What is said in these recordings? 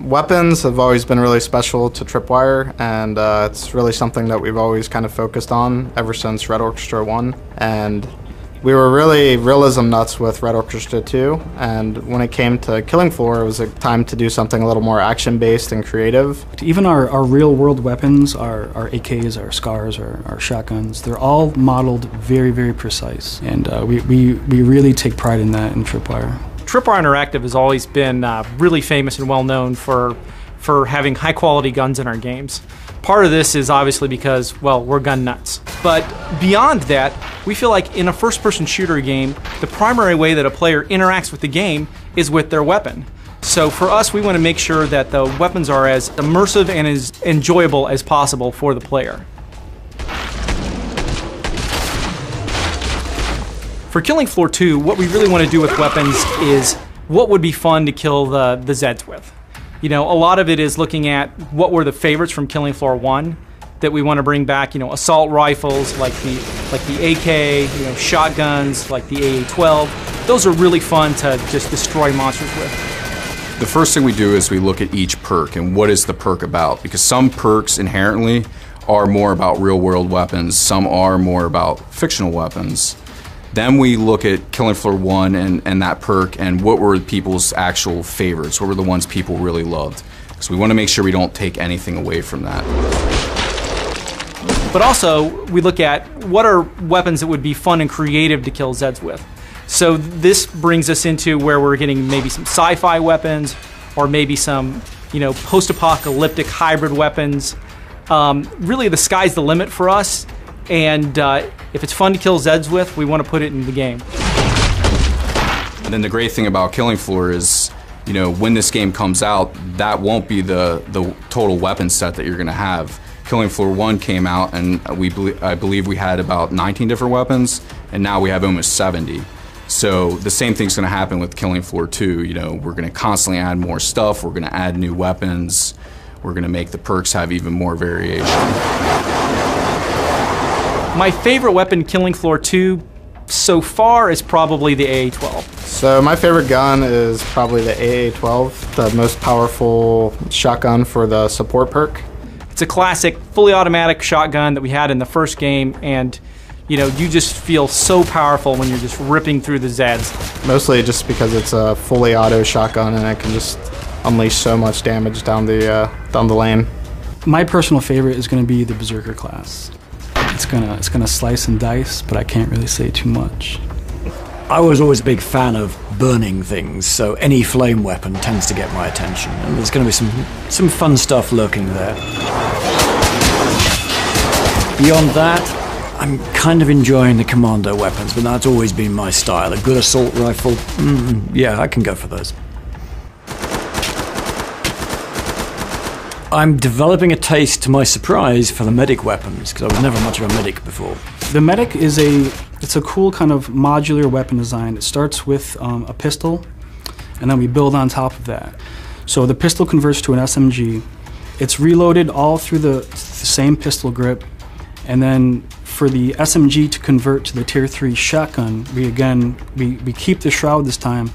Weapons have always been really special to Tripwire, and it's really something that we've always kind of focused on ever since Red Orchestra 1. And we were really realism nuts with Red Orchestra 2, and when it came to Killing Floor, it was a time to do something a little more action-based and creative. Even our real-world weapons, our AKs, our SCARs, our shotguns, they're all modeled very, very precise, and we really take pride in that in Tripwire. Tripwire Interactive has always been really famous and well known for having high quality guns in our games. Part of this is obviously because, well, we're gun nuts. But beyond that, we feel like in a first-person shooter game, the primary way that a player interacts with the game is with their weapon. So for us, we want to make sure that the weapons are as immersive and as enjoyable as possible for the player. For Killing Floor 2, what we really want to do with weapons is what would be fun to kill the Zeds with. You know, a lot of it is looking at what were the favorites from Killing Floor 1 that we want to bring back. You know, assault rifles like the AK, you know, shotguns like the AA-12. Those are really fun to just destroy monsters with. The first thing we do is we look at each perk and what is the perk about, because some perks inherently are more about real-world weapons, some are more about fictional weapons. Then we look at Killing Floor 1 and that perk and what were people's actual favorites, what were the ones people really loved. So we want to make sure we don't take anything away from that. But also, we look at what are weapons that would be fun and creative to kill Zeds with. So this brings us into where we're getting maybe some sci-fi weapons or maybe some, you know, post-apocalyptic hybrid weapons. Really, the sky's the limit for us. And if it's fun to kill Zeds with, we want to put it in the game. And then the great thing about Killing Floor is, you know, when this game comes out, that won't be the total weapon set that you're going to have. Killing Floor 1 came out, and I believe we had about 19 different weapons, and now we have almost 70. So the same thing's going to happen with Killing Floor 2. You know, we're going to constantly add more stuff, we're going to add new weapons, we're going to make the perks have even more variation. My favorite weapon in Killing Floor 2 so far is probably the AA-12. So my favorite gun is probably the AA-12, the most powerful shotgun for the support perk. It's a classic, fully automatic shotgun that we had in the first game, and you know, you just feel so powerful when you're just ripping through the Zeds. Mostly just because it's a fully auto shotgun and it can just unleash so much damage down the lane. My personal favorite is going to be the Berserker class. It's gonna slice and dice, but I can't really say too much. I was always a big fan of burning things, so any flame weapon tends to get my attention, and there's going to be some fun stuff lurking there. Beyond that, I'm kind of enjoying the commando weapons, but that's always been my style. A good assault rifle, yeah, I can go for those. I'm developing a taste, to my surprise, for the medic weapons, because I was never much of a medic before. The medic is it's a cool kind of modular weapon design. It starts with a pistol, and then we build on top of that. So the pistol converts to an SMG. It's reloaded all through the same pistol grip, and then for the SMG to convert to the Tier 3 shotgun, we keep the shroud this time.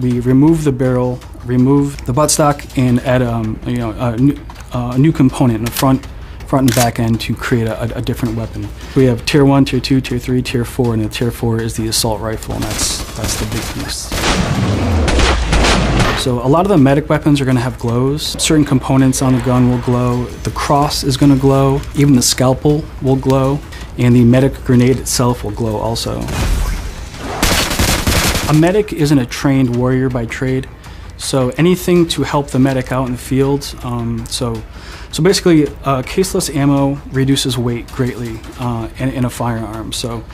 We remove the barrel, remove the buttstock, and add a new component in the front and back end to create a different weapon. We have Tier 1, Tier 2, Tier 3, Tier 4, and the Tier 4 is the assault rifle, and that's the big piece. So a lot of the medic weapons are going to have glows. Certain components on the gun will glow. The cross is going to glow. Even the scalpel will glow, and the medic grenade itself will glow also. A medic isn't a trained warrior by trade, so anything to help the medic out in the field. So basically, caseless ammo reduces weight greatly in a firearm. So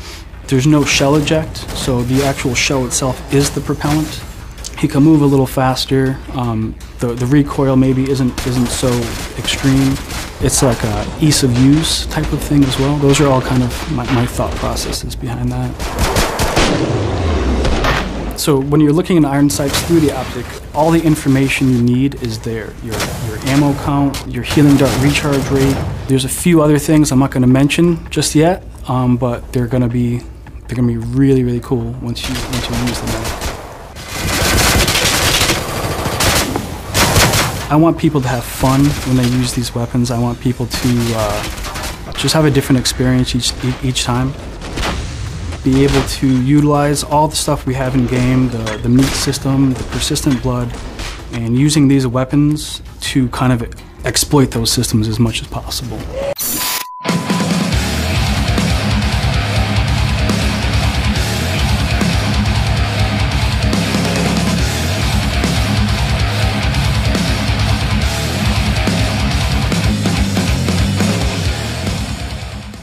there's no shell eject, so the actual shell itself is the propellant. He can move a little faster. The recoil maybe isn't so extreme. It's like a ease of use type of thing as well. Those are all kind of my thought processes behind that. So when you're looking at iron sights through the optic, all the information you need is there. Your ammo count, your healing dart recharge rate. There's a few other things I'm not going to mention just yet, but they're going to be really, really cool once you use them. I want people to have fun when they use these weapons. I want people to just have a different experience each time. Be able to utilize all the stuff we have in game, the meat system, the persistent blood, and using these weapons to kind of exploit those systems as much as possible.